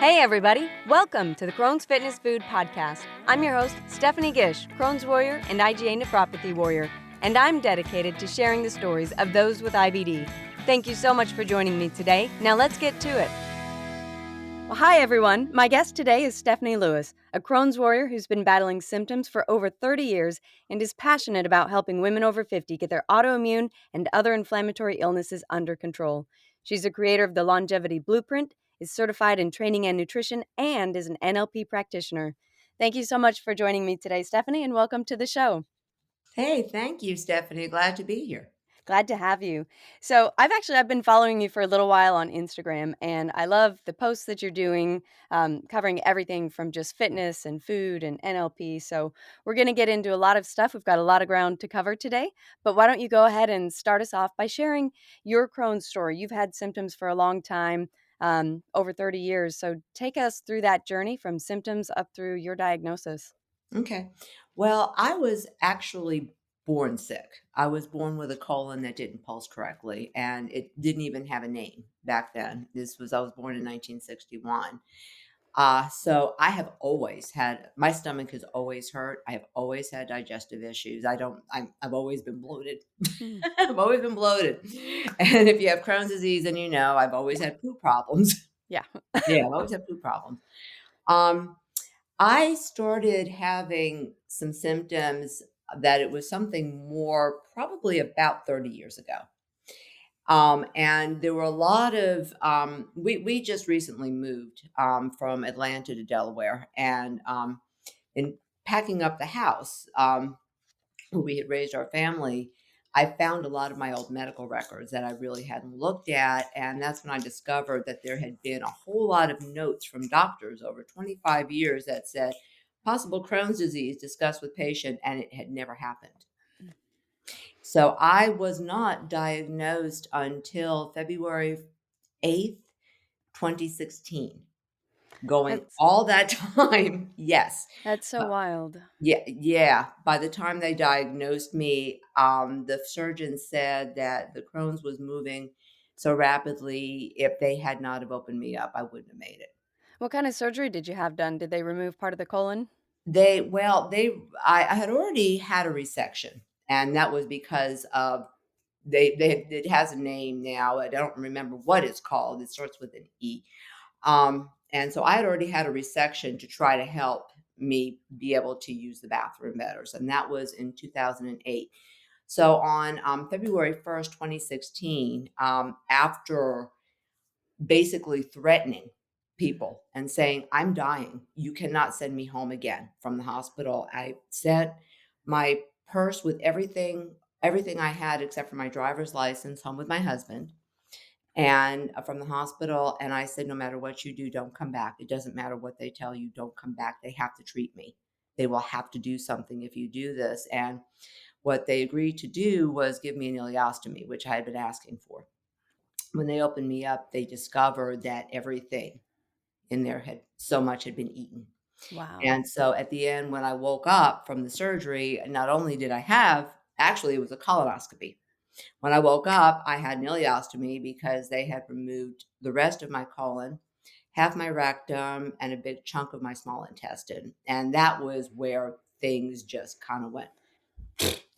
Hey everybody, welcome to the Crohn's Fitness Food Podcast. I'm your host, Stephanie Gish, Crohn's Warrior and IgA Nephropathy Warrior, and I'm dedicated to sharing the stories of those with IBD. Thank you so much for joining me today. Now let's get to it. Well, hi everyone. My guest today is Stephanie Lewis, a Crohn's Warrior who's been battling symptoms for over 30 years and is passionate about helping women over 50 get their autoimmune and other inflammatory illnesses under control. She's a creator of the Longevity Blueprint, is certified in training and nutrition, and is an NLP practitioner. Thank you so much for joining me today, Stephanie, and welcome to the show. Hey, thank you, Stephanie. Glad to be here. Glad to have you. So I've been following you for a little while on Instagram, and I love the posts that you're doing, covering everything from just fitness and food and NLP. So we're going to get into a lot of stuff. We've got a lot of ground to cover today, but why don't you go ahead and start us off by sharing your Crohn's story? You've had symptoms for a long time, over 30 years. So take us through that journey from symptoms up through your diagnosis. Okay. Well, I was actually born sick. I was born with a colon that didn't pulse correctly, and it didn't even have a name back then. I was born in 1961. So I have always had, my stomach has always hurt. I have always had digestive issues. I've always been bloated. Hmm. I've always been bloated. And if you have Crohn's disease, then I've always had poop problems. Yeah. Yeah, I've always had poop problems. Um, I started having some symptoms that it was something more probably about 30 years ago. And there were a lot of, we just recently moved from Atlanta to Delaware. And in packing up the house, where we had raised our family, I found a lot of my old medical records that I really hadn't looked at. And that's when I discovered that there had been a whole lot of notes from doctors over 25 years that said possible Crohn's disease discussed with patient, and it had never happened. So I was not diagnosed until February 8th, 2016. Going That's all that time, yes. that's so wild. Yeah. By the time they diagnosed me, the surgeon said that the Crohn's was moving so rapidly, if they had not have opened me up, I wouldn't have made it. What kind of surgery did you have done? Did they remove part of the colon? I had already had a resection, and that was because of it has a name now. I don't remember what it's called. It starts with an E. And so I had already had a resection to try to help me be able to use the bathroom better. And that was in 2008. So on February 1st, 2016, after basically threatening people and saying, I'm dying, you cannot send me home again from the hospital, I sent my purse with everything I had except for my driver's license home with my husband and from the hospital. And I said, no matter what you do, don't come back. It doesn't matter what they tell you, don't come back. They have to treat me. They will have to do something if you do this. And what they agreed to do was give me an ileostomy, which I had been asking for. When they opened me up, they discovered that everything in there had been eaten. Wow. And so at the end, when I woke up from the surgery, not only did I have, actually, it was a colonoscopy. When I woke up, I had an ileostomy because they had removed the rest of my colon, half my rectum, and a big chunk of my small intestine. And that was where things just kind of went.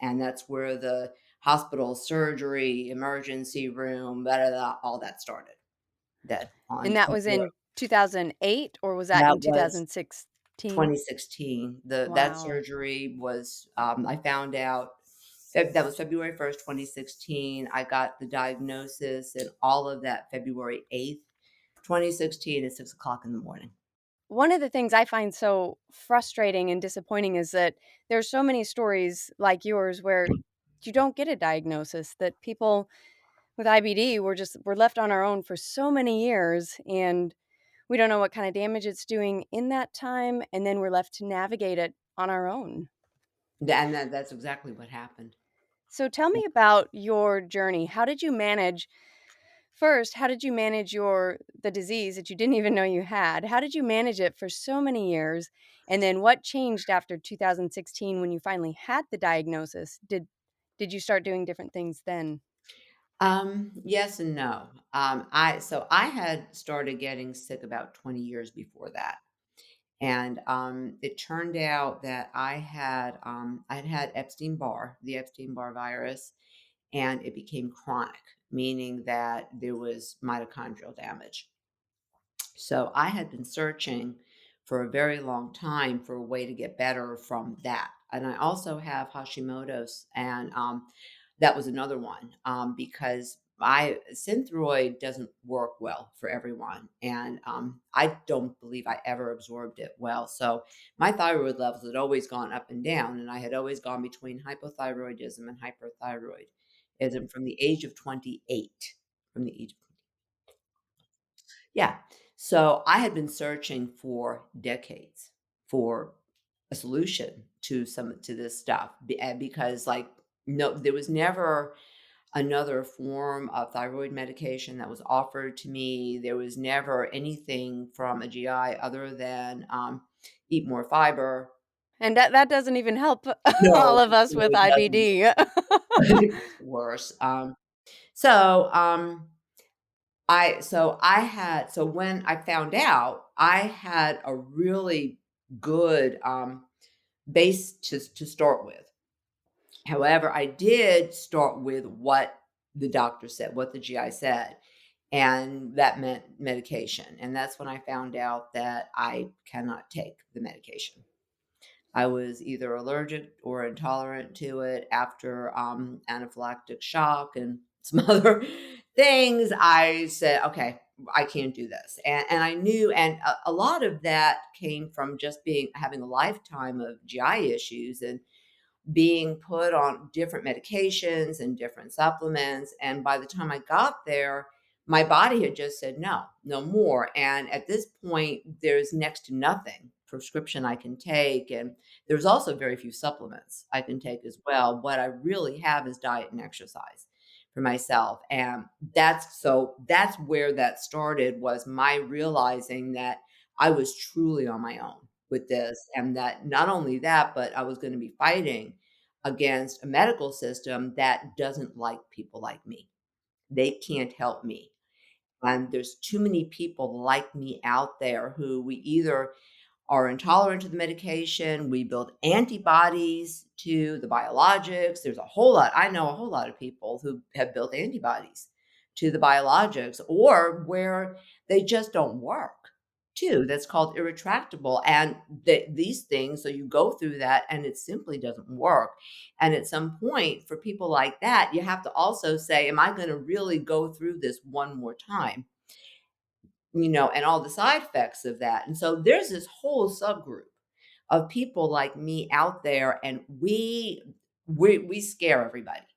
And that's where the hospital surgery, emergency room, blah, blah, blah, all that started. That And on that was February. in 2008 or was that That in was 2016? 2016. That Wow. surgery was, I found out that was February 1st, 2016. I got the diagnosis and all of that February 8th, 2016 at 6 o'clock in the morning. One of the things I find so frustrating and disappointing is that there's so many stories like yours where you don't get a diagnosis, that people with IBD we're left on our own for so many years, and we don't know what kind of damage it's doing in that time, and then we're left to navigate it on our own. And that's exactly what happened. So tell me about your journey. How did you manage the disease that you didn't even know you had? How did you manage it for so many years? And then what changed after 2016 when you finally had the diagnosis? Did you start doing different things then? Yes and no. I had started getting sick about 20 years before that. And it turned out that I'd had Epstein-Barr, the Epstein-Barr virus, and it became chronic, meaning that there was mitochondrial damage. So I had been searching for a very long time for a way to get better from that. And I also have Hashimoto's, and that was another one because I Synthroid doesn't work well for everyone, and I don't believe I ever absorbed it well. So my thyroid levels had always gone up and down, and I had always gone between hypothyroidism and hyperthyroidism from the age of 28. From the age of Yeah. So I had been searching for decades for a solution to this stuff because no, there was never another form of thyroid medication that was offered to me. There was never anything from a GI other than eat more fiber. And that doesn't even help all No, of us no, with it doesn't. IBD. It's worse. So so when I found out, I had a really good, base to start with. However, I did start with what the doctor said, what the GI said, and that meant medication, and that's when I found out that I cannot take the medication. I was either allergic or intolerant to it after, anaphylactic shock and some other things. I said, "Okay, I can't do this." And I knew and a lot of that came from just being having a lifetime of GI issues and being put on different medications and different supplements, and by the time I got there, my body had just said, "No, no more," and at this point, there's next to nothing prescription I can take, and there's also very few supplements I can take as well. What I really have is diet and exercise for myself, and that's where that started, was my realizing that I was truly on my own with this, and that not only that, but I was gonna be fighting against a medical system that doesn't like people like me. They can't help me. And there's too many people like me out there who we either are intolerant to the medication, we build antibodies to the biologics. There's a whole lot I know a whole lot of people who have built antibodies to the biologics, or where they just don't work too. That's called irretractable, and these things, so you go through that and it simply doesn't work. And at some point, for people like that, you have to also say, "Am I gonna really go through this one more time?" And all the side effects of that. And so there's this whole subgroup of people like me out there, and we scare everybody.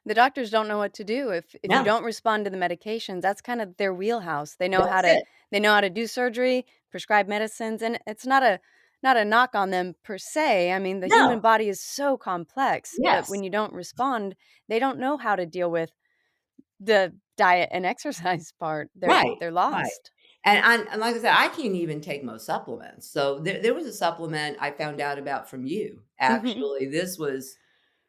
The doctors don't know what to do if you No, don't respond to the medications. That's kind of their wheelhouse. that's it. They know how to do surgery, prescribe medicines, and it's not a knock on them per se. I mean, the human No. body is so complex, but Yes. when you don't respond, they don't know how to deal with the diet and exercise part. Right, They're right. lost. And like I said, I can't even take most supplements. So there was a supplement I found out about from you, Mhm. actually. This was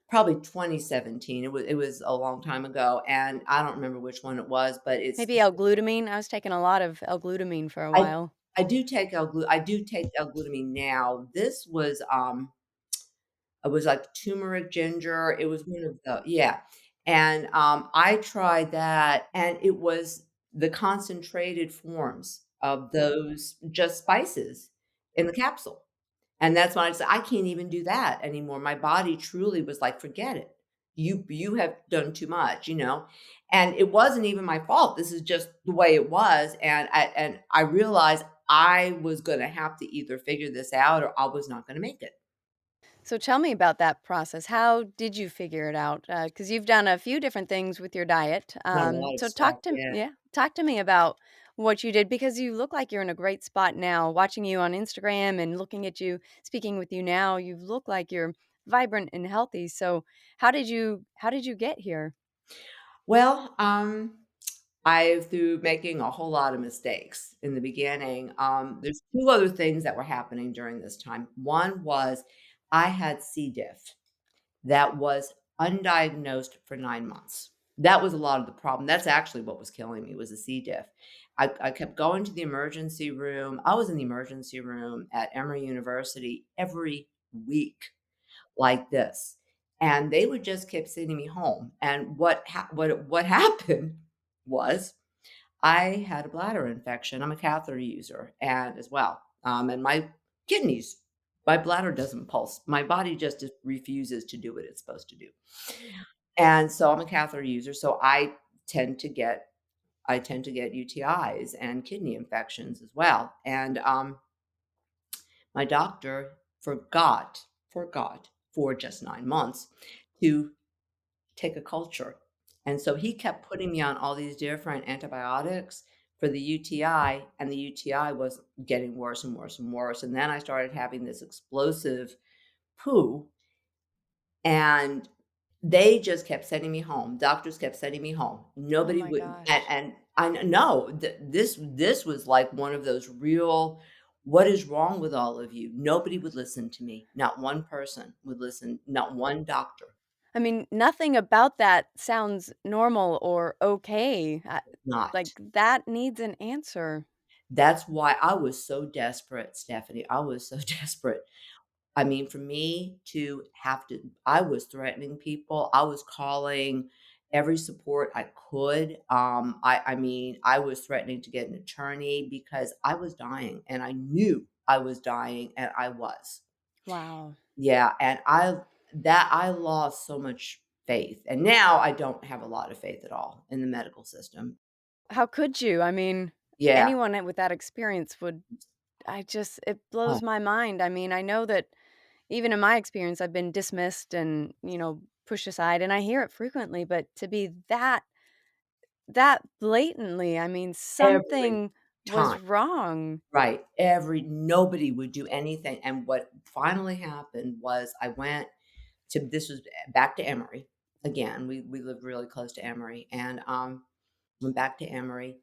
probably 2017. It was a long time ago, and I don't remember which one it was, but it's Maybe L-glutamine. I was taking a lot of L-glutamine for a I while. I do take L-glutamine now. This was, it was like turmeric ginger. It was one of the yeah. And, I tried that, and it was the concentrated forms of those just spices in the capsule. And that's when I said, "I can't even do that anymore." My body truly was like, "Forget it. You have done too much," you know? And it wasn't even my fault. This is just the way it was, and I realized I was gonna have to either figure this out or I was not gonna make it. So tell me about that process. How did you figure it out? Because you've done a few different things with your diet. Done a lot of So stuff, yeah. talk to me about what you did because you look like you're in a great spot now. Watching you on Instagram and looking at you, speaking with you now, you look like you're vibrant and healthy. So how did you get here? Well, through making a whole lot of mistakes in the beginning. There's 2 other things that were happening during this time. One was I had C. diff that was undiagnosed for 9 months. That was a lot of the problem. That's actually what was killing me was the C. diff. I kept going to the emergency room. I was in the emergency room at Emory University every week like this, and they would just keep sending me home. And what happened was I had a bladder infection. I'm a catheter user and as well, and kidneys my bladder doesn't pulse. My body just refuses to do what it's supposed to do. And so I'm a catheter user, so tend to get I tend to get UTIs and kidney infections as well. And my doctor forgot for just 9 months to take a culture. And so he kept putting me on all these different antibiotics for the UTI, and the UTI was getting worse and worse and worse. And then I started having this explosive poo, and they just kept sending me home. Doctors kept sending me home. Oh Nobody my would, gosh. and I know that this was like one of those real, "What is wrong with all of you?" Nobody would listen to me. Not one person would listen, not one doctor. I mean, nothing about that sounds normal or okay. Like, Not. that needs an answer. That's why I was so desperate, Stephanie. I was so desperate. I mean, for me to have to I was threatening people. I was calling every support I could. I mean, I was threatening to get an attorney because I was dying and I knew I was dying and I was. Wow. Yeah, and I lost so much faith. And now I don't have a lot of faith at all in the medical system. How could you? I mean, Yeah. anyone with that experience would it Oh, blows my mind. I mean, I know that even in my experience, I've been dismissed and, pushed aside, and I hear it frequently, but to be that blatantly, I mean, every something was time. wrong. Right. Nobody would do anything, and what finally happened was I went to this was back to Emory. Again, we lived really close to Emory, and, went back to Emory,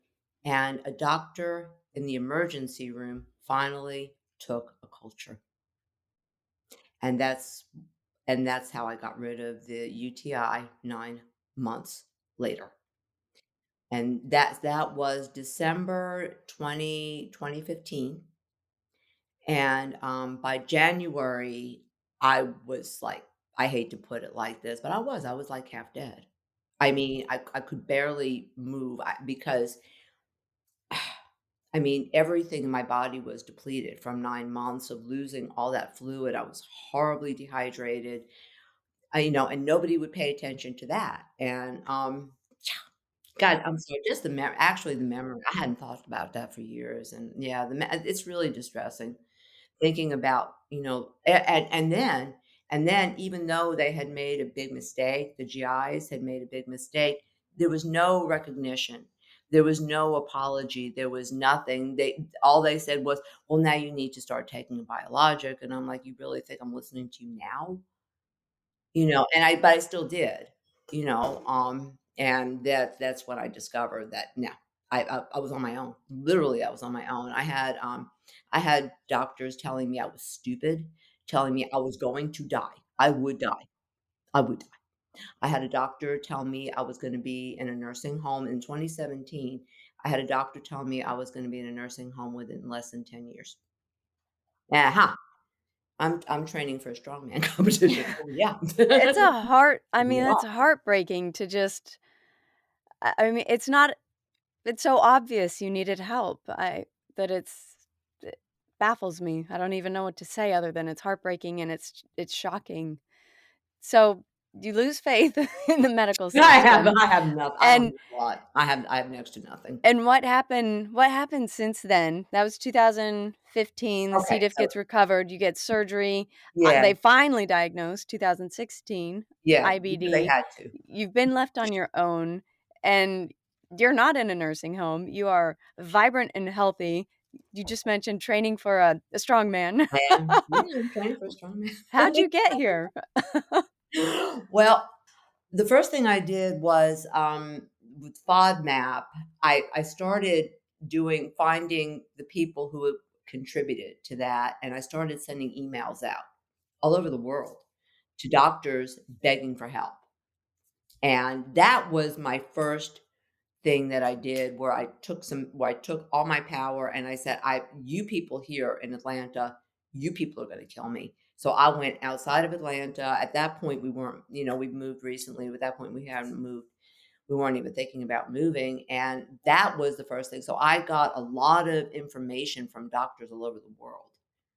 and a doctor in the emergency room finally took a culture, and that's how I got rid of the UTI 9 months later, and that was December 2015. And, by January, I was like I hate to put it like this, but I was like half dead. I mean, I could barely move because I mean, everything in my body was depleted from 9 months of losing all that fluid. I was horribly dehydrated, and nobody would pay attention to that. And, God, I'm sorry, just the memory, I hadn't thought about that for years, and yeah, it's really distressing. Thinking about, and then even though they had made a big mistake, the GIs had made a big mistake, there was no recognition. There was no apology. There was nothing. All they said was, "Well, now you need to start taking a biologic." And I'm like, "You really think I'm listening to you now?" But I still did, and that's when I discovered that no, I was on my own. Literally, I was on my own. I had doctors telling me I was stupid, telling me I was going to die. I would die. I would die. I had a doctor tell me I was gonna be in a nursing home in 2017. I had a doctor tell me I was gonna be in a nursing home within less than 10 years. Uh-huh. I'm training for a strongman competition. So yeah. It's a heart I mean, Yeah. that's heartbreaking to just I mean, it's so obvious you needed help. That it baffles me. I don't even know what to say other than it's heartbreaking and it's shocking. So, you lose faith in the medical system, I have nothing. I don't and have a lot. I have next to nothing. what happened since then? That was 2015, the C. Okay, diff so gets recovered, you get surgery, yeah, they finally diagnosed 2016 yeah, because they IBD. had to. You've been left on your own, and you're not in a nursing home, you are vibrant and healthy. You just mentioned training for a strongman. I am, yeah, I'm training for a strongman. How'd you get here? Well, the first thing I did was, with FODMAP, I started finding the people who had contributed to that, and I started sending emails out all over the world to doctors begging for help. And that was my first thing that I did where I took all my power and I said, you people here in Atlanta, you people are gonna kill me. So I went outside of Atlanta. At that point, we weren't, we moved recently. At that point, we hadn't moved. We weren't even thinking about moving. And that was the first thing. So I got a lot of information from doctors all over the world,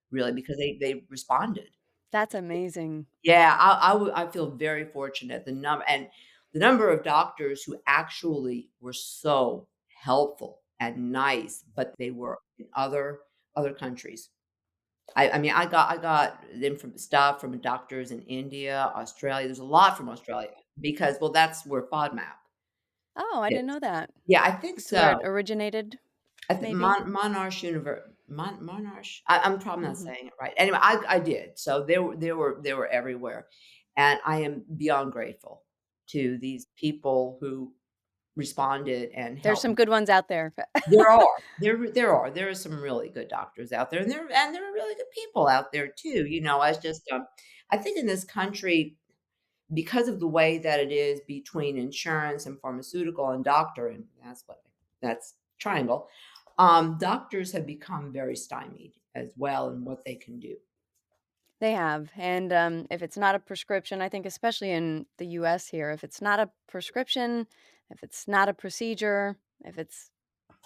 really, because they responded. That's amazing. Yeah, I feel very fortunate. The number of doctors who actually were so helpful and nice, but they were in other countries. I mean, I got them from stuff from doctors in India, Australia. There's a lot from Australia because, well, that's where FODMAP Oh, I didn't is. know that. Yeah, I think It's where so. it originated, I think maybe? Monash. I'm probably not Mhm. saying it right. Anyway, I did. So they were everywhere, and I am beyond grateful to these people who responded and There's helped some me. good ones out there. There are some really good doctors out there, and there are really good people out there too. I just I think in this country, because of the way that it is between insurance and pharmaceutical and doctor, and that's triangle, doctors have become very stymied as well in what they can do. They have, and, if it's not a prescription, I think especially in the US here, if it's not a prescription, if it's not a procedure, if it's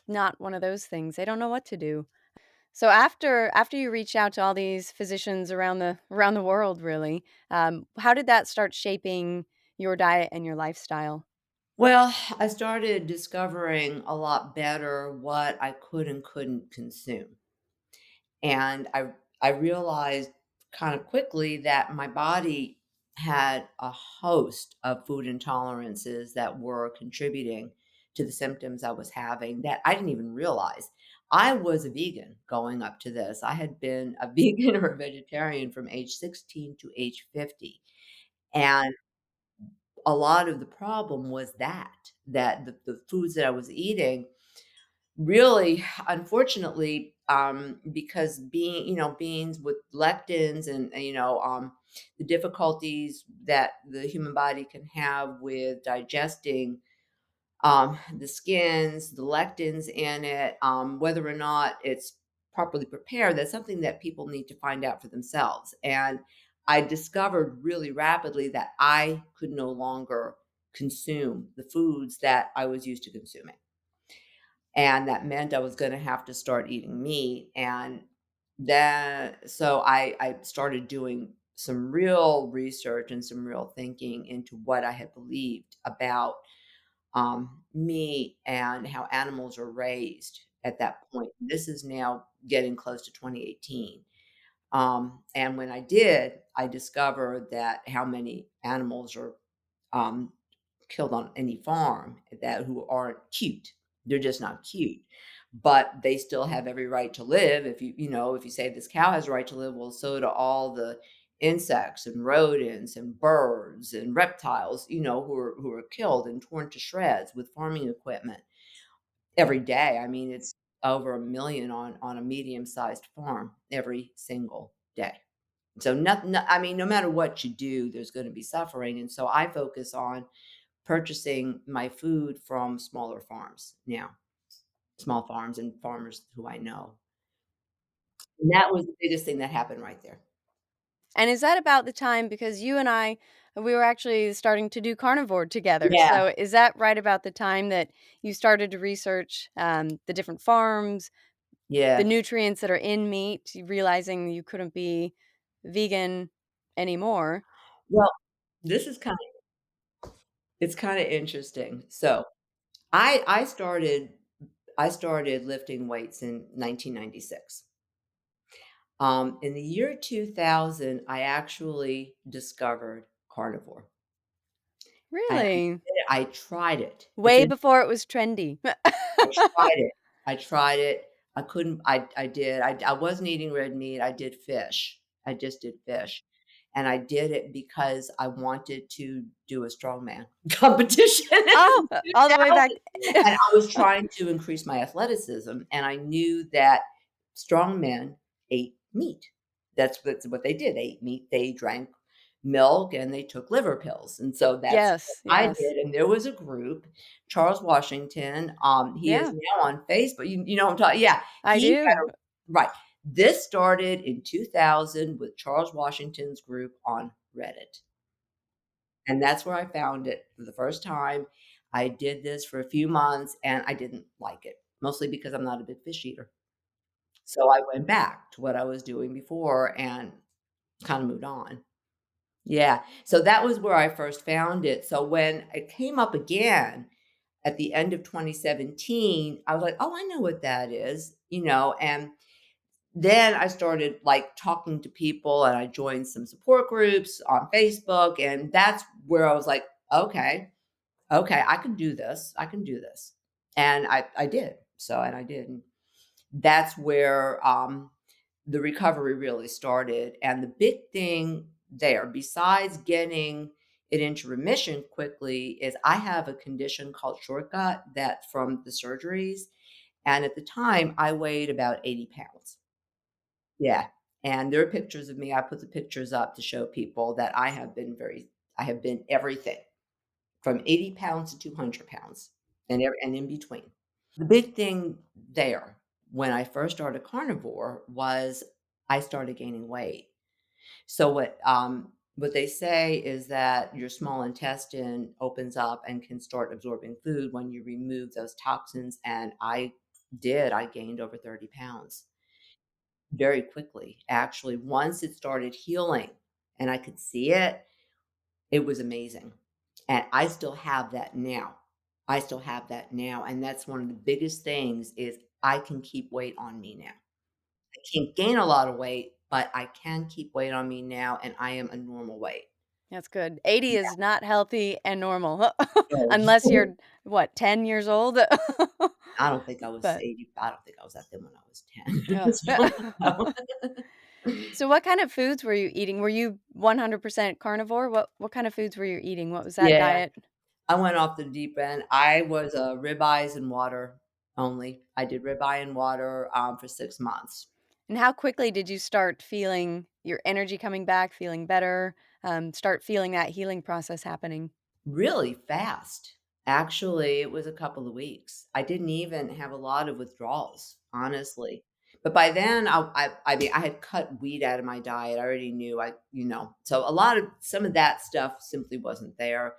not one of those things, they don't know what to do. So after you reached out to all these physicians around the world, really, how did that start shaping your diet and your lifestyle? Well, I started discovering a lot better what I could and couldn't consume. And I realized kind of quickly that my body had a host of food intolerances that were contributing to the symptoms I was having that I didn't even realize. I was a vegan going up to this. I had been a vegan or a vegetarian from age 16 to age 50. And a lot of the problem was that the foods that I was eating really, unfortunately, because beans with lectins and, the difficulties that the human body can have with digesting, the skins, the lectins in it, whether or not it's properly prepared, that's something that people need to find out for themselves. And I discovered really rapidly that I could no longer consume the foods that I was used to consuming. And that meant I was gonna have to start eating meat, and then so I started doing some real research and some real thinking into what I had believed about, meat and how animals are raised at that point. This is now getting close to 2018. And when I did, I discovered that how many animals are, um, killed on any farm that who aren't cute. They're just not cute, but they still have every right to live. If you say this cow has a right to live, well, so do all the insects and rodents and birds and reptiles, who are killed and torn to shreds with farming equipment every day. I mean, it's over a million on a medium-sized farm every single day. So I mean, no matter what you do, there's gonna be suffering, and so I focus on purchasing my food from smaller farms now, small farms and farmers who I know. And that was the biggest thing that happened right there. And is that about the time because you and I, we were actually starting to do carnivore together. Yeah, So is that right about the time that you started to research the different farms, the yeah. nutrients that are in meat, realizing you couldn't be vegan anymore? Well, this is it's kinda interesting. So, I started lifting weights in 1996. In the year 2000, I actually discovered carnivore, and Really? I tried it. It's Way before it was trendy. I tried it. I tried it. I couldn't I did. I wasn't eating red meat. I did fish. I just did fish. And I did it because I wanted to do a strongman competition Oh, in all the way 2000, back. and I was trying to increase my athleticism, and I knew that strongmen ate meat. That's what they did. They ate meat, they drank milk and they took liver pills, and so that's what Yes, I yes. did, and there was a group, Charles Washington, he is Yeah, now on Facebook, you know what I'm talking, yeah, I he had do. a right. This started in 2000 with Charles Washington's group on Reddit, and that's where I found it for the first time. I did this for a few months, and I didn't like it, mostly because I'm not a big fish eater. So I went back to what I was doing before and kinda moved on. Yeah, so that was where I first found it. So when it came up again at the end of 2017, I was like, "Oh, I know what that is," and then I started, like, talking to people, and I joined some support groups on Facebook, and that's where I was like, "Okay, okay, I can do this, I can do this." And I did. So and I did, and that's where, the recovery really started, and the big thing there, besides getting it into remission quickly, is I have a condition called short gut that from the surgeries, and at the time, I weighed about 80 pounds. Yeah, and there are pictures of me, I put the pictures up to show people that I have been everything from 80 pounds to 200 pounds and in between. The big thing there when I first started carnivore was I started gaining weight. So what they say is that your small intestine opens up and can start absorbing food when you remove those toxins, and I did. I gained over 30 pounds very quickly. Actually, once it started healing and I could see it, it was amazing, and I still have that now. I still have that now, and that's one of the biggest things is I can keep weight on me now. I can't gain a lot of weight, but I can keep weight on me now, and I am a normal weight. That's good. 80 Yeah. is not healthy and normal Oh, unless you're, what, 10 years old? I don't think I was But 80, I don't think I was that thin when I was 10. oh. So, no. So what kind of foods were you eating? Were you 100% carnivore? What kind of foods were you eating? What was that Yeah, diet? I went off the deep end. I was, ribeyes and water only. I did ribeye and water, for 6 months. And how quickly did you start feeling your energy coming back, feeling better, start feeling that healing process happening? Really fast. Actually, it was a couple of weeks. I didn't even have a lot of withdrawals, honestly. But by then, I mean, I had cut wheat out of my diet. I already knew so a lot of some of that stuff simply wasn't there.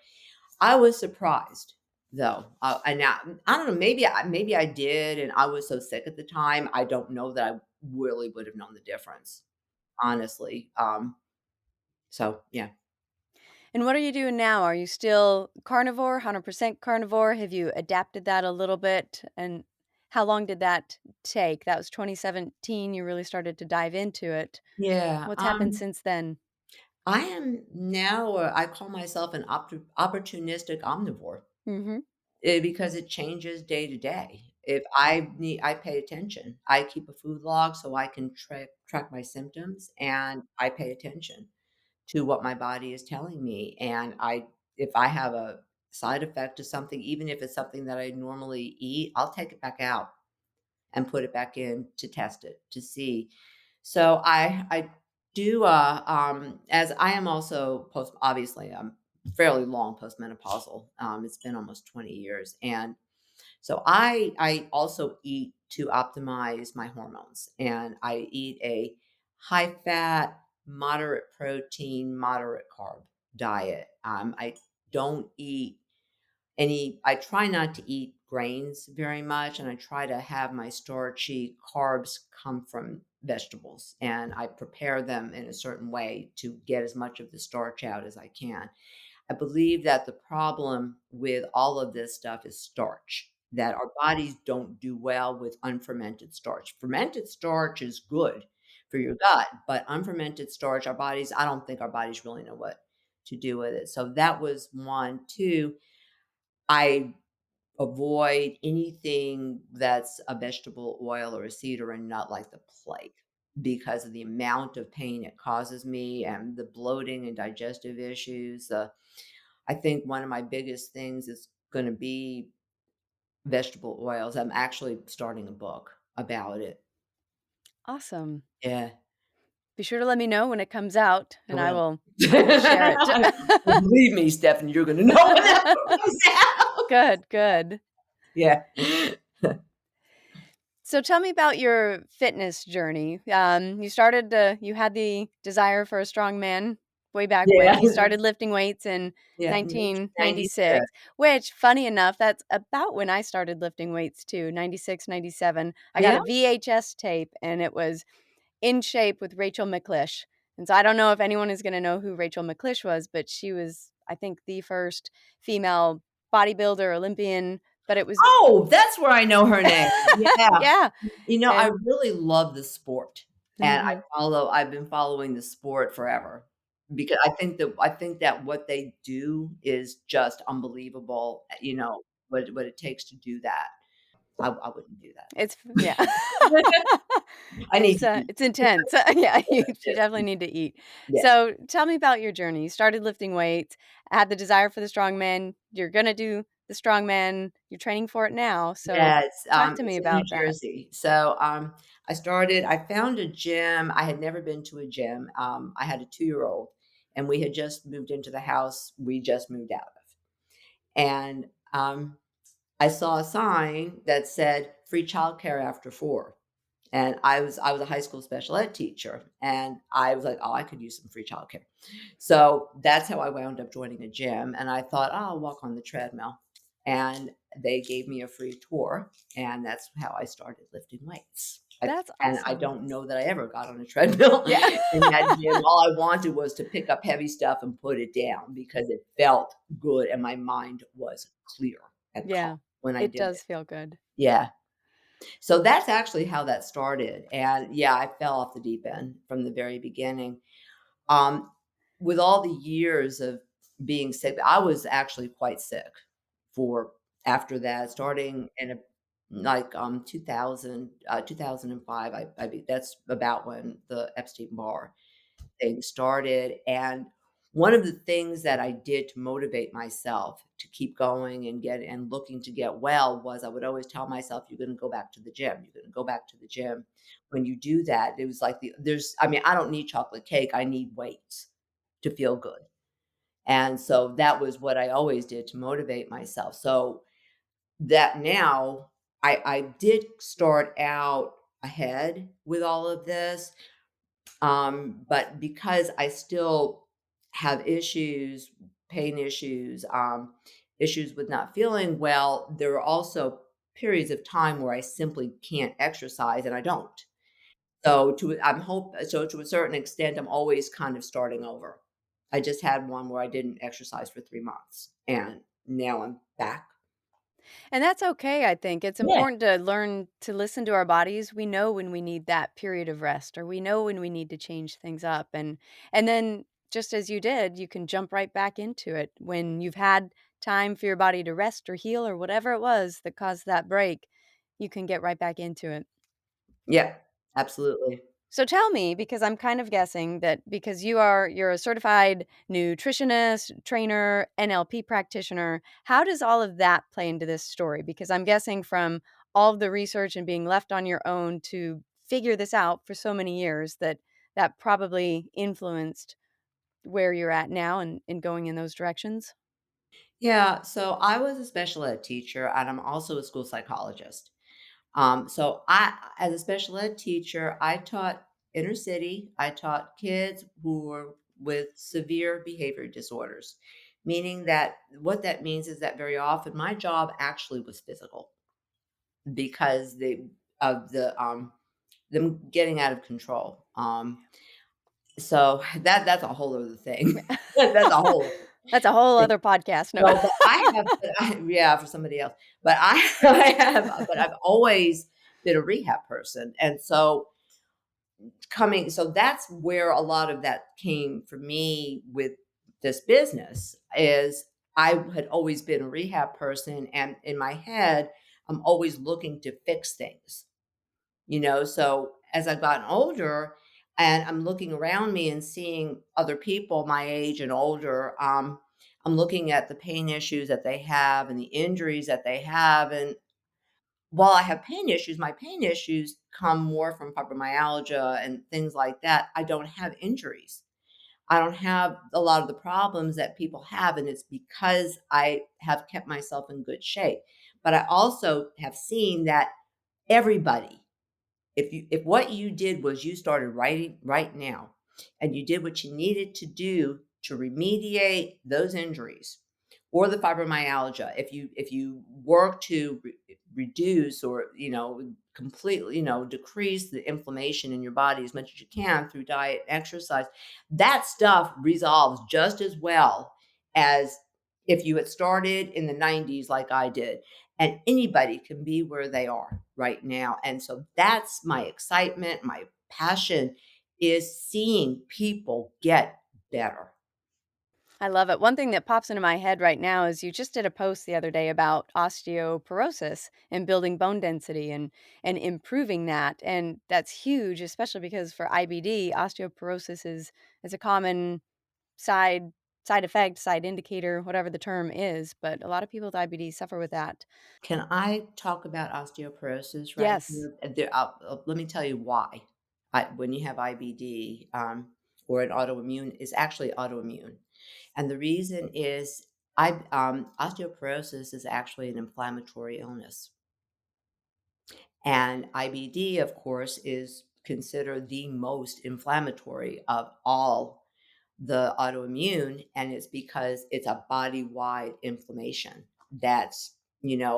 I was surprised though. And now I don't know, maybe I did, and I was so sick at the time. I don't know that I really would have known the difference, honestly. So yeah. And what are you doing now? Are you still carnivore, 100% carnivore? Have you adapted that a little bit? And how long did that take? That was 2017. You really started to dive into it. Yeah. What's happened since then? I am now, I call myself an opportunistic omnivore, Hmm. because it changes day to day. If I pay attention. I keep a food log so I can track my symptoms, and I pay attention to what my body is telling me. And if I have a side effect to something, even if it's something that I normally eat, I'll take it back out and put it back in to test it to see. So I do as I am also obviously I'm fairly long postmenopausal. It's been almost 20 years, and so I also eat to optimize my hormones, and I eat a high fat, moderate protein, moderate carb diet. I don't eat I try not to eat grains very much, and I try to have my starchy carbs come from vegetables, and I prepare them in a certain way to get as much of the starch out as I can. I believe that the problem with all of this stuff is starch, that our bodies don't do well with unfermented starch. Fermented starch is good for your gut, but unfermented starch, I don't think our bodies really know what to do with it. So that was one. Two, I avoid anything that's a vegetable oil or a seed or a nut like the plague because of the amount of pain it causes me and the bloating and digestive issues. I think one of my biggest things is going to be vegetable oils. I'm actually starting a book about it. Awesome. Yeah. Be sure to let me know when it comes out, I and I will. will share it. Well, believe me, Stephanie, you're gonna know when that book comes out. Good, good. Yeah. So tell me about your fitness journey. You had the desire for a strong man way back Yeah. when. You started lifting weights in Yeah, 1996. 1996, which funny enough, that's about when I started lifting weights too, 96, 97. I got Yeah? a VHS tape and it was In Shape with Rachel McClish. And so I don't know if anyone is going to know who Rachel McClish was, but she was, I think, the first female bodybuilder, Olympian, but it was Oh, that's where I know her name. Yeah. yeah. I And really love the sport, and mhm. I've been following the sport forever because I think that what they do is just unbelievable, what it takes to do that. I wouldn't do Yeah. that. I need to eat. It's intense. Yeah, Yeah, you just definitely eat. need to eat. Yeah. So, tell me about your journey. You started lifting weights, had the desire for the strongman. You're gonna do the strongman. You're training for it now. So, Yeah, talk to me it's in New about that. Jersey. So, I found a gym. I had never been to a gym. I had a 2-year-old, and we had just moved into the house we just moved out of. And, I saw a sign that said free childcare after 4. And I was a high school special ed teacher, and I was like, "Oh, I could use some free childcare." So, that's how I wound up joining a gym, and I thought, "Oh, I'll walk on the treadmill." And they gave me a free tour, and that's how I started lifting weights. That's And I awesome. don't know that I ever got on a treadmill Yeah. in that gym. All I wanted was to pick up heavy stuff and put it down because it felt good and my mind was clear and calm Yeah. when I It did it. does feel good. Yeah. So that's actually how that started, and, yeah, I fell off the deep end from the very beginning. Um, with all the years of being sick, I was actually quite sick for after that, starting in 2005, that's about when the Epstein-Barr thing started, and one of the things that I did to motivate myself to keep going and looking to get well was I would always tell myself, "You're gonna go back to the gym. You're gonna go back to the gym." When you do that, it was like I don't need chocolate cake, I need weights to feel good, and so that was what I always did to motivate myself. So that now I did start out ahead with all of this, but because I still have issues, pain issues, issues with not feeling well, there are also periods of time where I simply can't exercise and I don't. So to a certain extent, I'm always kind of starting over. I just had one where I didn't exercise for 3 months and now I'm back. And that's okay, I think. It's Yeah. important to learn to listen to our bodies. We know when we need that period of rest or we know when we need to change things up and then just as you did, you can jump right back into it when you've had time for your body to rest or heal or whatever it was that caused that break, you can get right back into it. Yeah, absolutely. So tell me, because I'm kind of guessing that because you're a certified nutritionist, trainer, NLP practitioner, how does all of that play into this story? Because I'm guessing from all of the research and being left on your own to figure this out for so many years that that probably influenced where you're at now and going in those directions. Yeah, so I was a special ed teacher and I'm also a school psychologist. As a special ed teacher, I taught inner city. I taught kids who were with severe behavior disorders, meaning that what that means is that very often my job actually was physical because of them getting out of control. So that's a whole other thing. That's a whole That's a whole thing. other podcast. No. So, yeah, for somebody else. But I've always been a rehab person, and so that's where a lot of that came for me with this business is I had always been a rehab person, and in my head, I'm always looking to fix things. So as I've gotten older and I'm looking around me and seeing other people my age and older, I'm looking at the pain issues that they have and the injuries that they have. And while I have pain issues, my pain issues come more from fibromyalgia and things like that. I don't have injuries. I don't have a lot of the problems that people have, and it's because I have kept myself in good shape. But I also have seen that everybody, if what you did was you started writing right now and you did what you needed to do to remediate those injuries or the fibromyalgia, if you work to reduce or completely decrease the inflammation in your body as much as you can through diet and exercise, that stuff resolves just as well as if you had started in the 90s like I did. And anybody can be where they are right now. And so that's my excitement, my passion is seeing people get better. I love it. One thing that pops into my head right now is you just did a post the other day about osteoporosis and building bone density and improving that. And that's huge, especially because for IBD, osteoporosis is a common side side effect, side indicator, whatever the term is. But a lot of people with IBD suffer with that. Can I talk about osteoporosis right Yes. here? Let me tell you why. When you have IBD or an autoimmune, is actually autoimmune. And the reason is osteoporosis is actually an inflammatory illness. And IBD, of course, is considered the most inflammatory of all the autoimmune. And it's because it's a body wide inflammation that's,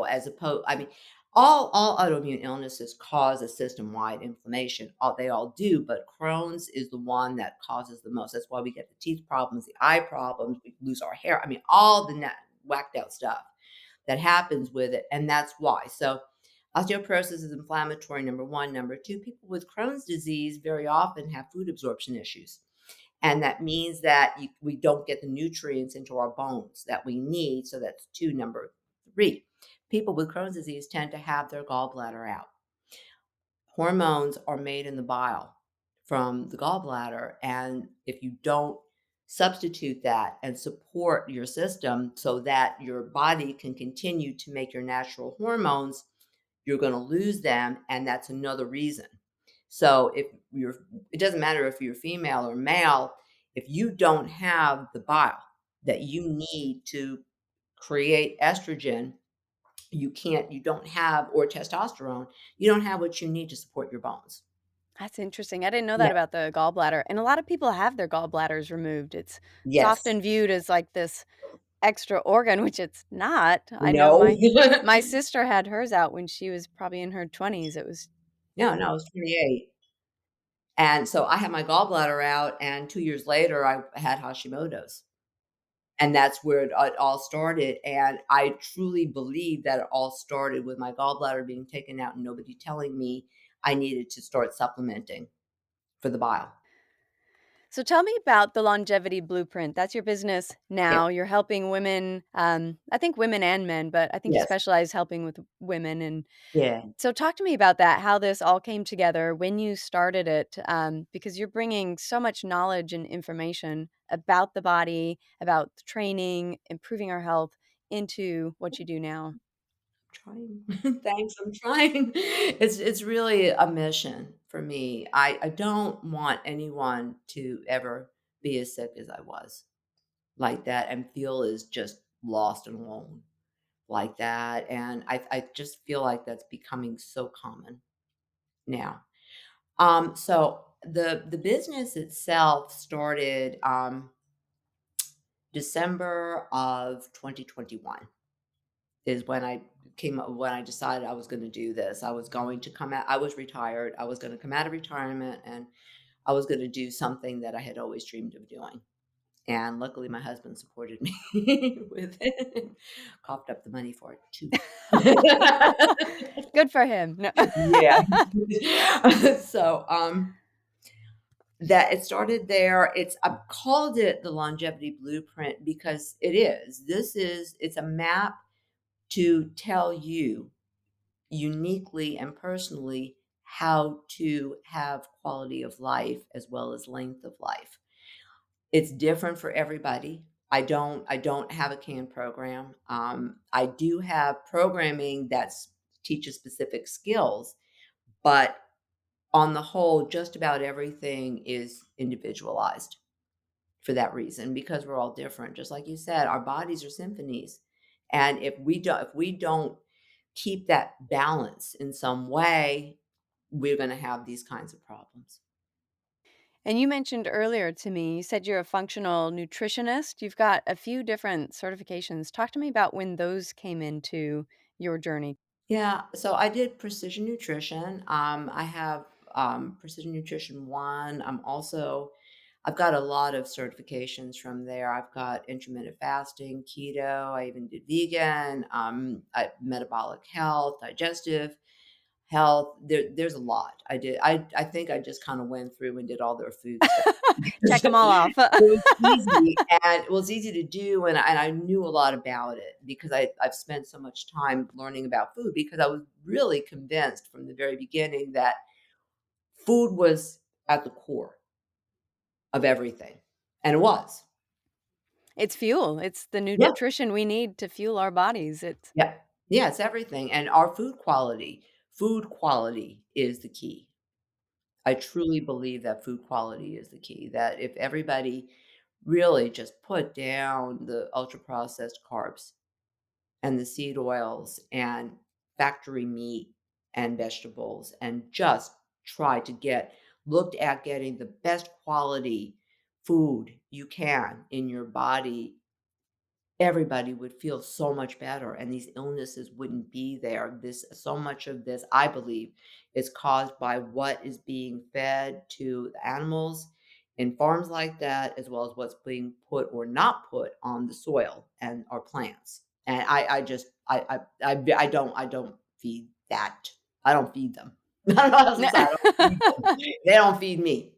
as opposed, I mean, all autoimmune illnesses cause a system wide inflammation. They all do, but Crohn's is the one that causes the most. That's why we get the teeth problems, the eye problems, we lose our hair. I mean, all the whacked out stuff that happens with it, and that's why. So, osteoporosis is inflammatory, number one. Number two, people with Crohn's disease very often have food absorption issues. And that means that we don't get the nutrients into our bones that we need. So, that's two. Number three, people with Crohn's disease tend to have their gallbladder out. Hormones are made in the bile from the gallbladder, and if you don't substitute that and support your system so that your body can continue to make your natural hormones, you're going to lose them, and that's another reason. So if you're it doesn't matter if you're female or male, if you don't have the bile that you need to create estrogen, you don't have, or testosterone, you don't have what you need to support your bones. That's interesting. I didn't know that Yeah. about the gallbladder. And a lot of people have their gallbladders removed. It's Yes. often viewed as like this extra organ, which it's not. I know No. my sister had hers out when she was probably in her 20s. It was No, no, I was 28. And so I had my gallbladder out, and 2 years later, I had Hashimoto's. And that's where it all started, and I truly believe that it all started with my gallbladder being taken out and nobody telling me I needed to start supplementing for the bile. So tell me about the Longevity Blueprint. That's your business Yeah. now. You're helping women, I think women and men, but I think you Yes. specialize helping with women. And Yeah. so talk to me about that, how this all came together, when you started it, because you're bringing so much knowledge and information about the body, about training, improving our health into what you do now. Trying. Thanks, I'm trying. It's really a mission for me. I don't want anyone to ever be as sick as I was, like that, and feel as just lost and alone like that, and I just feel like that's becoming so common now. So the business itself started, December of 2021 is when I decided I was gonna do this. I was going to come out I was retired. I was gonna come out of retirement, and I was gonna do something that I had always dreamed of doing. And luckily, my husband supported me with it, coughed up the money for it too. Good for him. No. Yeah. So, that it started there. I've called it the Longevity Blueprint because it's a map to tell you uniquely and personally how to have quality of life as well as length of life. It's different for everybody. I don't have a canned program. I do have programming that's teaches specific skills, but on the whole, just about everything is individualized for that reason because we're all different. Just like you said, our bodies are symphonies. And if we don't keep that balance in some way, we're going to have these kinds of problems. And you mentioned earlier to me, you said you're a functional nutritionist. You've got a few different certifications. Talk to me about when those came into your journey. Yeah, so I did precision nutrition. I have precision nutrition one. I've got a lot of certifications from there. I've got intermittent fasting, keto. I even did vegan, metabolic health, digestive health. There's a lot. I think I just kind of went through and did all their food stuff. Check them all off. It was easy, and it was easy to do, and I knew a lot about it because I've spent so much time learning about food because I was really convinced from the very beginning that food was at the core of everything, and it was. It's fuel. It's the Yeah, nutrition we need to fuel our bodies. It's yeah. Yeah, it's everything, and our food quality is the key. I truly believe that food quality is the key, that if everybody really just put down the ultra processed carbs and the seed oils and factory meat and vegetables and just try to looked at getting the best quality food you can in your body, everybody would feel so much better and these illnesses wouldn't be there. This so much of this, I believe, is caused by what is being fed to the animals in farms like that, as well as what's being put or not put on the soil and our plants. And I just I don't feed that. I don't feed them. I don't know how else to say it. I don't feed them. They don't feed me.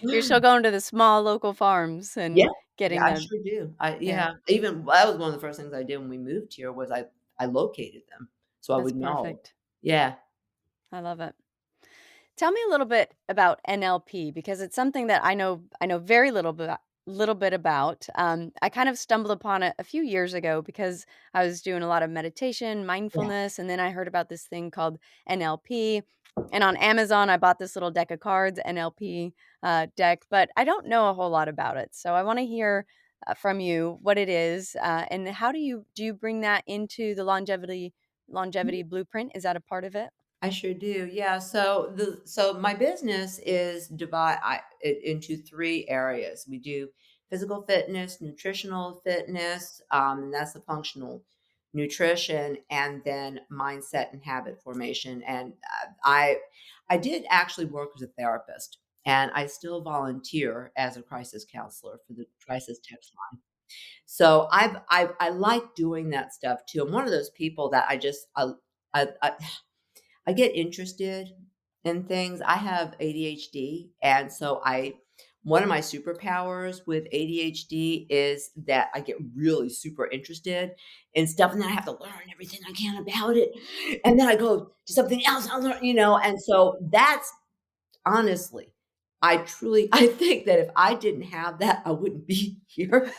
You're still going to the small local farms Yeah. and Yeah, getting I the sure do. I yeah, yeah, even that was one of the first things I did when we moved here was I located them so I that's would know. perfect. Yeah. I love it. Tell me a little bit about NLP because it's something that I know very little bit about. I kind of stumbled upon it a few years ago because I was doing a lot of meditation, Yeah. mindfulness, and then I heard about this thing called NLP. And on Amazon, I bought this little deck of cards, NLP deck, but I don't know a whole lot about it. So I want to hear from you what it is and how do you bring that into the longevity blueprint? Is that a part of it? I sure do. Yeah. So my business is into 3 areas. We do physical fitness, nutritional fitness, and that's the functional nutrition, and then mindset and habit formation. And I did actually work as a therapist, and I still volunteer as a crisis counselor for the crisis text line. So I like doing that stuff too. I'm one of those people that I I get interested in things. I have ADHD, and so I one of my superpowers with ADHD is that I get really super interested in stuff, and then I have to learn everything I can about it, and then I go to something else, I learn, and so that's honestly, I think that if I didn't have that, I wouldn't be here.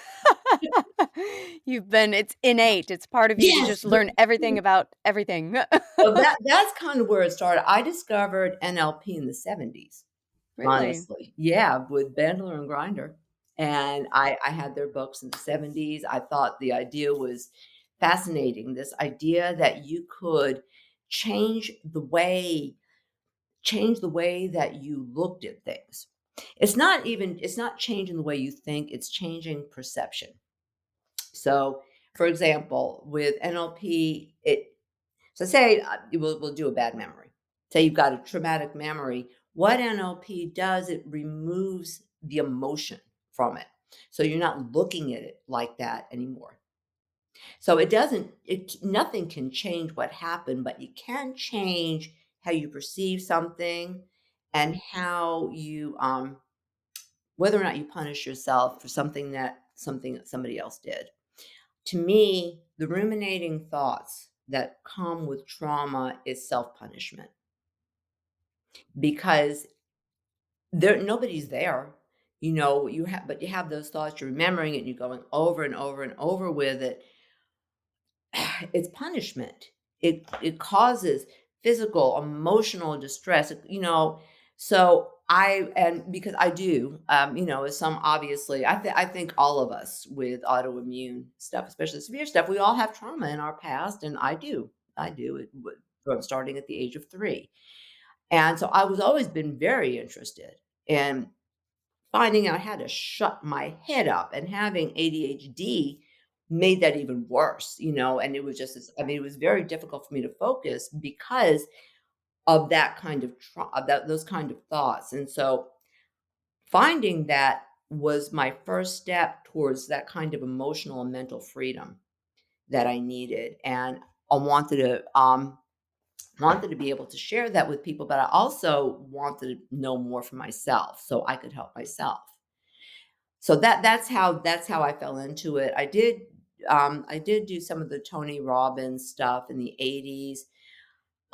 It's innate. It's part of you to Yes, just learn everything about everything. so that's kind of where it started. I discovered NLP in the '70s. Really? Honestly. Yeah, with Bandler and Grinder, and I had their books in the '70s. I thought the idea was fascinating, this idea that you could change the way change the way that you looked at things. It's not changing the way you think, it's changing perception. So, for example, with NLP, so say we'll do a bad memory. Say you've got a traumatic memory. What NLP does, it removes the emotion from it. So you're not looking at it like that anymore. So nothing can change what happened, but you can change how you perceive something and how whether or not you punish yourself for something that somebody else did. To me, the ruminating thoughts that come with trauma is self-punishment because nobody's there. But you have those thoughts, you're remembering it, and you're going over and over and over with it. It's punishment. it causes physical, emotional distress, so and because I do, as some obviously, I think all of us with autoimmune stuff, especially severe stuff, we all have trauma in our past, and I do it from starting at the age of 3. And so I was always been very interested in finding out how to shut my head up, and having ADHD made that even worse, and it was just this, I mean, it was very difficult for me to focus because of that kind of those kind of thoughts. And so finding that was my first step towards that kind of emotional and mental freedom that I needed. And I wanted to be able to share that with people, but I also wanted to know more for myself so I could help myself. So that's how I fell into it. I did do some of the Tony Robbins stuff in the 80s.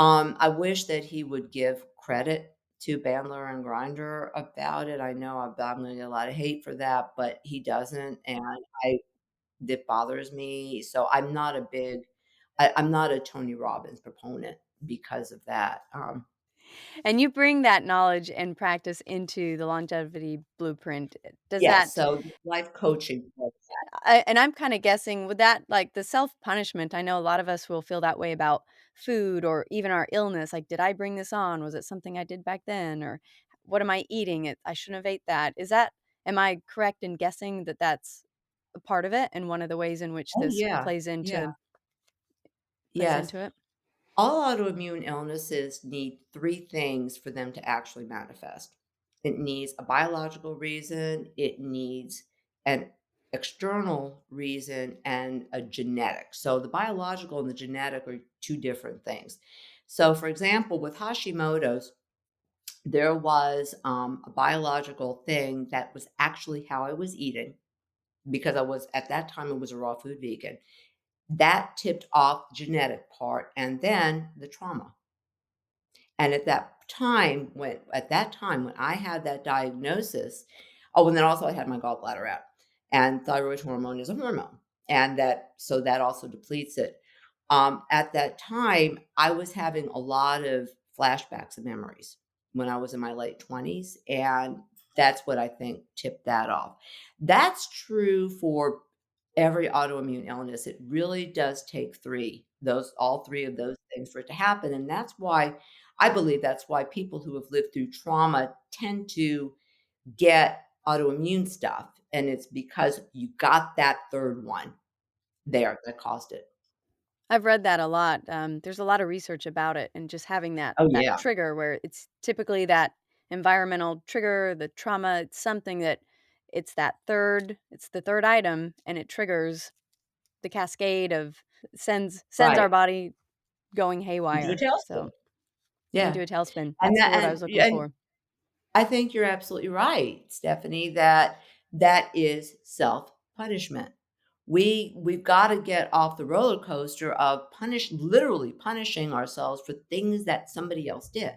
I wish that he would give credit to Bandler and Grinder about it. I know I'm gonna get a lot of hate for that, but he doesn't, and I it bothers me. So I'm not a Tony Robbins proponent because of that. And you bring that knowledge and practice into the longevity blueprint. Does Yes, that so life coaching. and I'm kinda guessing with that, like, the self-punishment, I know a lot of us will feel that way about food or even our illness, like, "Did I bring this on? Was it something I did back then?" Or, "What am I eating? I shouldn't have ate that." Am I correct in guessing that that's a part of it and one of the ways in which Oh, this yeah. Yeah. plays Yes. into it? All autoimmune illnesses need 3 things for them to actually manifest. It needs a biological reason, it needs an external reason, and a genetic. So the biological and the genetic are 2 different things. So, for example, with Hashimoto's, there was, a biological thing that was actually how I was eating, because I was at that time, I was a raw food vegan. That tipped off the genetic part, and then the trauma. And at that time when I had that diagnosis, and then also I had my gallbladder out, and thyroid hormone is a hormone, and that also depletes it. At that time, I was having a lot of flashbacks and memories when I was in my late 20s, and that's what I think tipped that off. That's true for every autoimmune illness. It really does take 3, those all 3 of those things for it to happen, and I believe that's why people who have lived through trauma tend to get autoimmune stuff, and it's because you got that 3rd one there that caused it. I've read that a lot. There's a lot of research about it, and just having Oh, that yeah. trigger where it's typically that environmental trigger, the trauma, it's something that it's the third item, and it triggers the cascade of sends our Right. body going Into a haywire. tailspin. So Yeah. into a tailspin. And That's the that word I was looking and for. I think you're absolutely right, Stephanie, that that is self-punishment. We've gotta get off the roller coaster of literally punishing ourselves for things that somebody else did.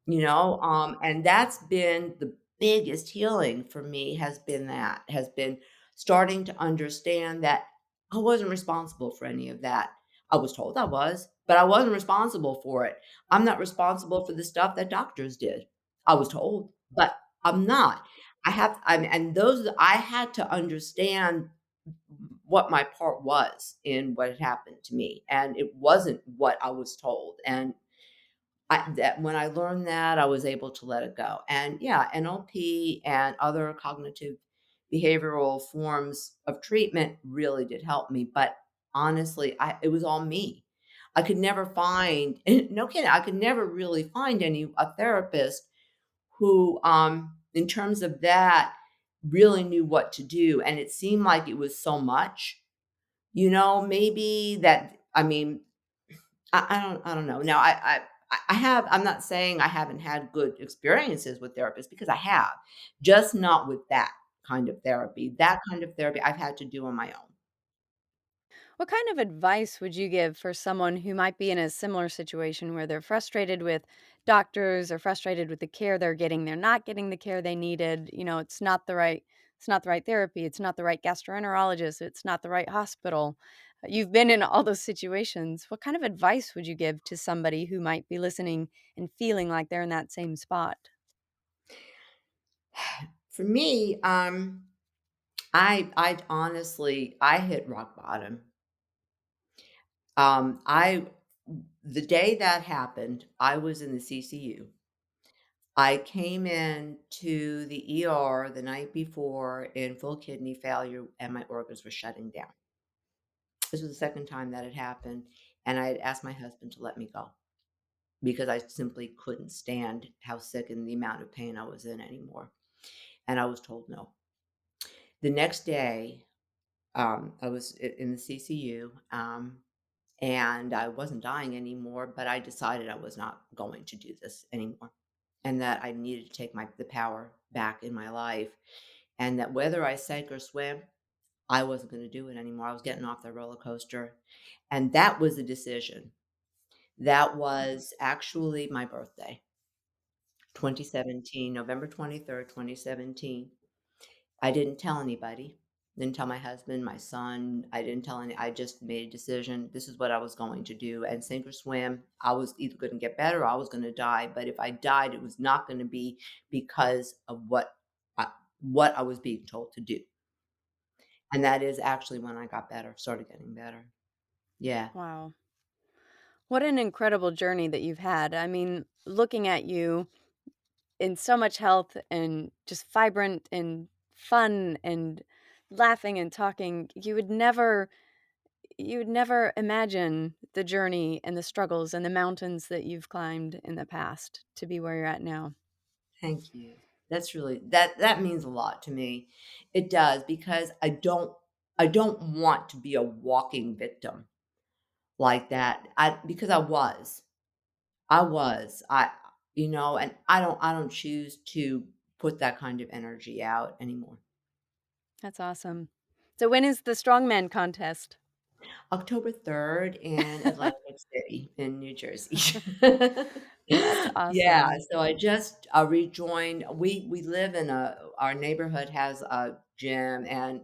And that's been the biggest healing for me, has been starting to understand that I wasn't responsible for any of that. I was told I was, but I wasn't responsible for it. I'm not responsible for the stuff that doctors did. I was told, but I'm not. And those I had to understand what my part was in what had happened to me, and it wasn't what I was told. And that when I learned that, I was able to let it go. And yeah, NLP and other cognitive behavioral forms of treatment really did help me. But honestly, it was all me. I could never find, no kidding, I could never really find a therapist who, in terms of that, really knew what to do. And it seemed like it was so much, maybe that, I mean, I don't know. Now I'm not saying I haven't had good experiences with therapists, because I have, just not with that kind of therapy. That kind of therapy I've had to do on my own. What kind of advice would you give for someone who might be in a similar situation where they're frustrated with doctors or frustrated with the care they're getting? They're not getting the care they needed. It's not the right therapy. It's not the right gastroenterologist. It's not the right hospital. You've been in all those situations. What kind of advice would you give to somebody who might be listening and feeling like they're in that same spot? For me, I honestly I hit rock bottom. I the day that happened, I was in the CCU. I came in to the ER the night before in full kidney failure, and my organs were shutting down. This was the second time that had happened, and I had asked my husband to let me go because I simply couldn't stand how sick and the amount of pain I was in anymore, and I was told no. The next day, I was in the CCU, and I wasn't dying anymore, but I decided I was not going to do this anymore, and that I needed to take the power back in my life, and that whether I sank or swam, I wasn't going to do it anymore. I was getting off the roller coaster, and that was the decision. That was actually my birthday, 2017, November 23rd, 2017. I didn't tell anybody. Didn't tell my husband, my son. I didn't tell any I just made a decision. This is what I was going to do, and sink or swim. I was either gonna get better or I was gonna die, but if I died, it was not gonna be because of what I was being told to do, and that is actually when I got better, started getting better. Yeah. Wow. What an incredible journey that you've had. I mean, looking at you in so much health and just vibrant and fun and laughing and talking, you would never imagine the journey and the struggles and the mountains that you've climbed in the past to be where you're at now. Thank you. That's really that means a lot to me. It does because I don't want to be a walking victim like that. I because I was. I was. And I don't choose to put that kind of energy out anymore. That's awesome. So when is the strongman contest? October 3rd in Atlantic City in New Jersey. That's Yeah, awesome. so I just, rejoined we live in our neighborhood has a gym, and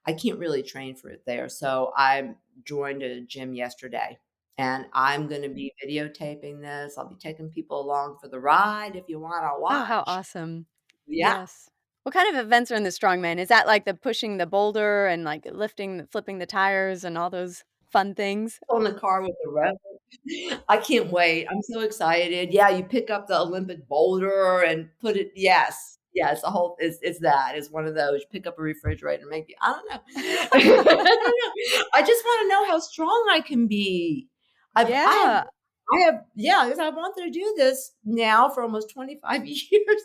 I can't really train for it there, so I joined a gym yesterday, and I'm gonna be videotaping this. I'll be taking people along for the ride if you wanna Oh, how watch. awesome. Yeah. Yes. What kind of events are in the strongman? Is that like the pushing the boulder and like lifting, flipping the tires and all those fun things? On the car with the rev. I can't wait. I'm so excited. Yeah, you pick up the Olympic boulder and put it yes. Yes, a whole it's that. It's one of those. You pick up a refrigerator, maybe I don't know. I don't know. I just wanna know how strong I can be. I've I have Yeah. I have yeah, because I wanted to do this now for almost 25 years,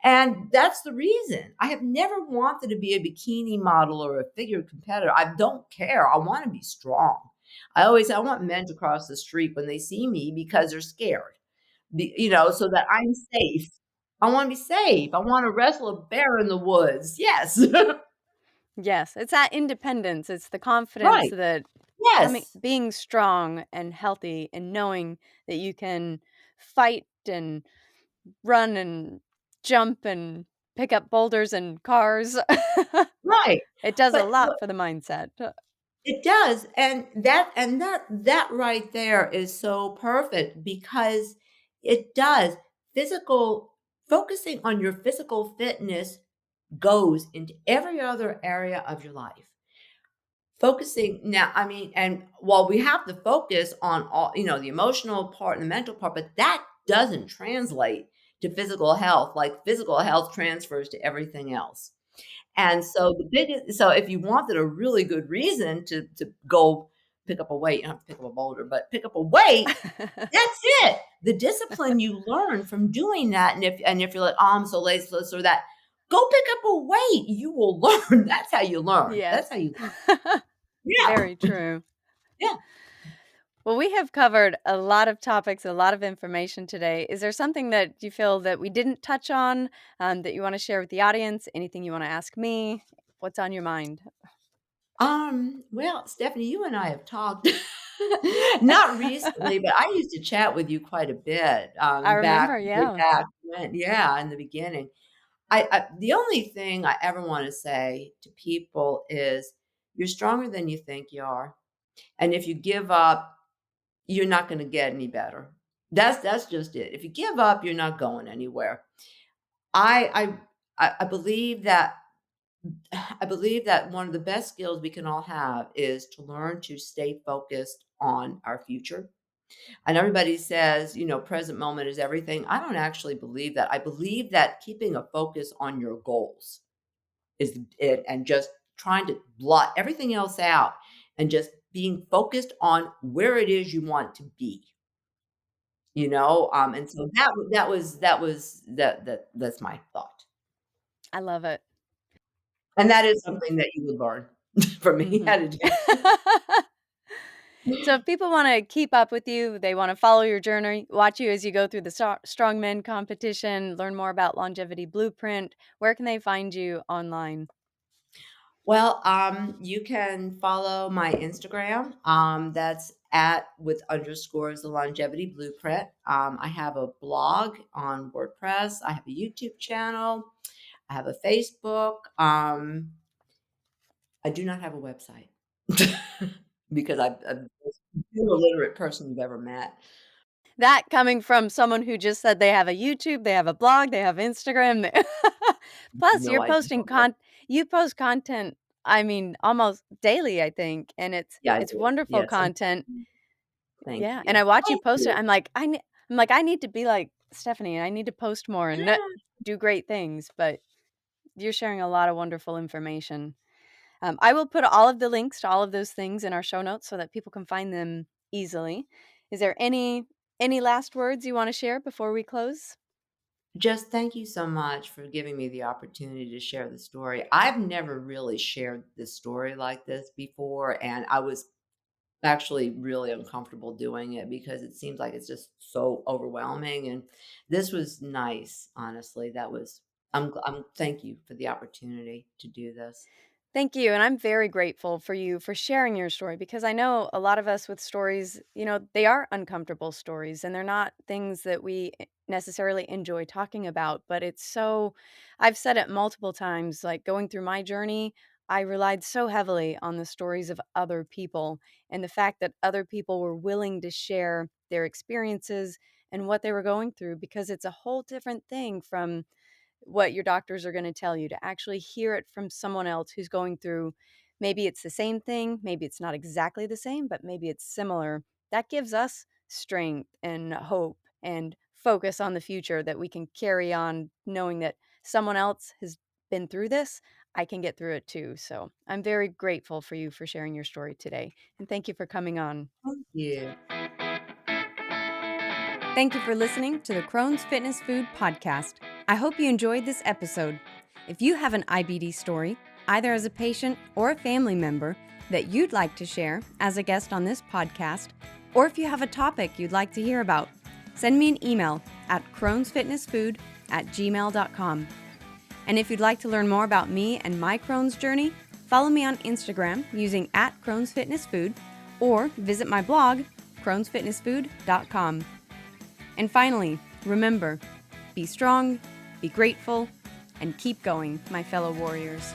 and that's the reason. I have never wanted to be a bikini model or a figure competitor. I don't care. I wanna be strong. I want men to cross the street when they see me because they're scared, so that I'm safe. I wanna be safe. I wanna wrestle a bear in the woods. Yes. Yes. It's that independence. It's the confidence Right. that Yes. being strong and healthy and knowing that you can fight and run and jump and pick up boulders and cars. Right. It does a But lot what for the mindset. it does, and that right there is so perfect because it does. Physical focusing on your physical fitness goes into every other area of your life. Focusing now, I mean, and while we have to focus on all, the emotional part and the mental part, but that doesn't translate to physical health like physical health transfers to everything else. And so if you wanted a really good reason to go pick up a weight, you don't have to pick up a boulder, but pick up a weight, that's it. The discipline you learn from doing that, and if you're like, "Oh, I'm so lazy, so this or that," go pick up a weight. You will learn. That's how you learn. Yes. That's how you yeah. Very true. Yeah. Well, we have covered a lot of topics, a lot of information today. Is there something that you feel that we didn't touch on, that you want to share with the audience? Anything you want to ask me? What's on your mind? Well, Stephanie, you and I have talked not recently, but I used to chat with you quite a bit, I back remember, way yeah. back when yeah, in the beginning. The only thing I ever wanna say to people is, "You're stronger than you think you are." And if you give up, you're not going to get any better. That's just it. If you give up, you're not going anywhere. I I believe that I believe that one of the best skills we can all have is to learn to stay focused on our future. And everybody says, present moment is everything. I don't actually believe that. I believe that keeping a focus on your goals is it, and just trying to blot everything else out and just being focused on where it is you want to be. And so that's my thought. I love it. And that is something that you would learn from me Mhm. how to do. So if people wanna keep up with you, they wanna follow your journey, watch you as you go through the strongman competition, learn more about Longevity Blueprint, where can they find you online? Well, you can follow my Instagram. That's at with underscores the longevity blueprint. I have a blog on WordPress. I have a YouTube channel. I have a Facebook. I do not have a website because I'm the most illiterate person you've ever met. That coming from someone who just said they have a YouTube, they have a blog, they have Instagram, they plus No you're idea. posting you post content, I mean, almost daily, I think, and Yeah, I it's do. wonderful Yes, content. thank Yeah, and you. I watch you Thank post it, you. I'm like, "I need to be like Stephanie, and I need to post more and not do great things," but you're sharing a lot of wonderful information. I will put all of the links to all of those things in our show notes so that people can find them easily. Is there any last words you wanna share before we close? Just thank you so much for giving me the opportunity to share the story. I've never really shared this story like this before, and I was actually really uncomfortable doing it because it seems like it's just so overwhelming. And this was nice, honestly. I'm thank you for the opportunity to do this. Thank you, and I'm very grateful for you for sharing your story because I know a lot of us with stories, they are uncomfortable stories and they're not things that we necessarily enjoy talking about, but I've said it multiple times, like going through my journey, I relied so heavily on the stories of other people and the fact that other people were willing to share their experiences and what they were going through because it's a whole different thing from what your doctors are going to tell you, to actually hear it from someone else who's going through maybe it's the same thing, maybe it's not exactly the same, but maybe it's similar. That gives us strength and hope and focus on the future that we can carry on knowing that someone else has been through this. I can get through it too. So I'm very grateful for you for sharing your story today. And thank you for coming on. Thank you. Thank you for listening to the Crohn's Fitness Food Podcast. I hope you enjoyed this episode. If you have an IBD story, either as a patient or a family member, that you'd like to share as a guest on this podcast, or if you have a topic you'd like to hear about, send me an email at crohnsfitnessfood@gmail.com. And if you'd like to learn more about me and my Crohn's journey, follow me on Instagram using @crohnsfitnessfood or visit my blog, crohnsfitnessfood.com. And finally, remember, be strong, be grateful, and keep going, my fellow warriors.